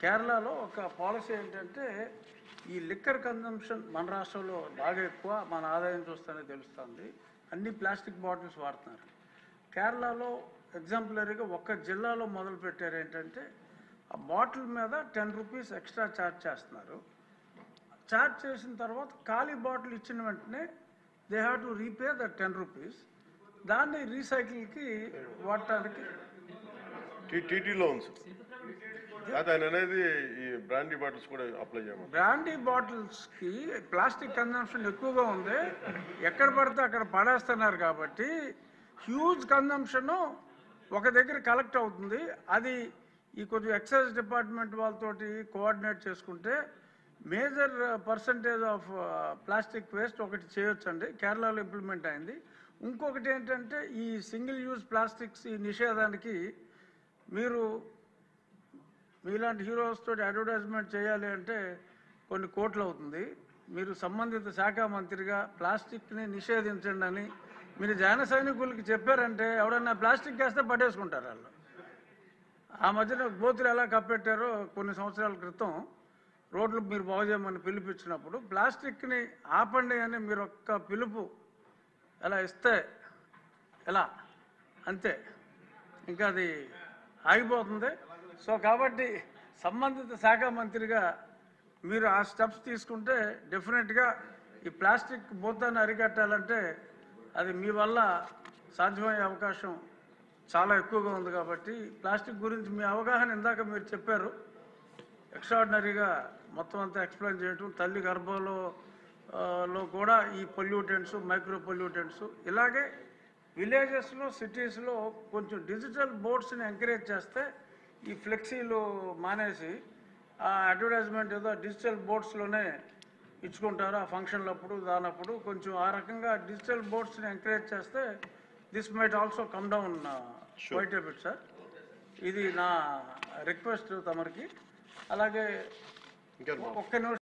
కేరళలో ఒక పాలసీ ఏంటంటే ఈ లిక్కర్ కన్జంప్షన్ మన రాష్ట్రంలో బాగా ఎక్కువ, మన ఆదాయం చూస్తేనే తెలుస్తుంది. అన్ని ప్లాస్టిక్ బాటిల్స్ వాడుతున్నారు. కేరళలో ఎగ్జాంపులరీగా ఒక్క జిల్లాలో మొదలు పెట్టారు ఏంటంటే ఆ బాటిల్ మీద 10 రూపీస్ ఎక్స్ట్రా ఛార్జ్ చేస్తున్నారు. ఛార్జ్ చేసిన తర్వాత ఖాళీ బాటిల్ ఇచ్చిన వెంటనే they have to repay the 10 rupees. దాన్ని రీసైకిల్కి వాడటానికి టీటీలో ఉంది సార్. ఆయన అనేది ఈ బ్రాండీ బాటిల్స్ కూడా అప్లై చేయమని. బ్రాండీ బాటిల్స్కి ప్లాస్టిక్ కన్జంప్షన్ ఎక్కువగా ఉంది, ఎక్కడ పడితే అక్కడ పడేస్తున్నారు కాబట్టి హ్యూజ్ కన్జంప్షన్ ఒక దగ్గర కలెక్ట్ అవుతుంది. అది ఈ కొంచెం ఎక్సైజ్ డిపార్ట్మెంట్ వాళ్ళతోటి కోఆర్డినేట్ చేసుకుంటే major percentage of plastic waste ఒకటి చేయొచ్చండి. కేరళలో ఇంప్లిమెంట్ అయింది. ఇంకొకటి ఏంటంటే ఈ సింగిల్ యూజ్ ప్లాస్టిక్స్ ఈ నిషేధానికి మీరు మీలాంటి హీరోస్ తోటి అడ్వర్టైజ్మెంట్ చేయాలి అంటే కొన్ని కోట్లు అవుతుంది. మీరు సంబంధిత శాఖ మంత్రిగా ప్లాస్టిక్ని నిషేధించండి అని మీరు జన సైనికులకి చెప్పారంటే ఎవడన్నా ప్లాస్టిక్ వేస్తే పట్టేసుకుంటారు వాళ్ళు. ఆ మధ్యన గోతులు ఎలా కప్పెట్టారో కొన్ని సంవత్సరాల క్రితం రోడ్లు మీరు బాగు చేయమని పిలిపించినప్పుడు ప్లాస్టిక్ని ఆపండి అని మీరు ఒక్క పిలుపు ఎలా ఇస్తే ఎలా అంతే, ఇంకా అది ఆగిపోతుంది. సో కాబట్టి సంబంధిత శాఖ మంత్రిగా మీరు ఆ స్టెప్స్ తీసుకుంటే డెఫినెట్గా ఈ ప్లాస్టిక్ భూతాన్ని అరికట్టాలంటే అది మీ వల్ల సాధ్యమయ్యే అవకాశం చాలా ఎక్కువగా ఉంది. కాబట్టి ప్లాస్టిక్ గురించి మీ అవగాహన ఇందాక మీరు చెప్పారు, ఎక్స్ట్రాడినరీగా మొత్తం అంతా ఎక్స్ప్లెయిన్ చేయటం, తల్లి గర్భంలో కూడా ఈ పొల్యూటెంట్స్, మైక్రో పొల్యూటెంట్స్, ఇలాగే విలేజెస్లో సిటీస్లో కొంచెం డిజిటల్ బోర్డ్స్ని ఎంకరేజ్ చేస్తే ఈ ఫ్లెక్సీలు మానేసి ఆ అడ్వర్టైజ్మెంట్ ఏదో డిజిటల్ బోర్డ్స్లోనే ఇచ్చుకుంటారు ఆ ఫంక్షన్లప్పుడు దానప్పుడు. కొంచెం ఆ రకంగా డిజిటల్ బోర్డ్స్ని ఎంకరేజ్ చేస్తే this might also come down quite a bit sir. ఇది నా రిక్వెస్ట్ తమరికి. అలాగే ఒక్క నిమిషం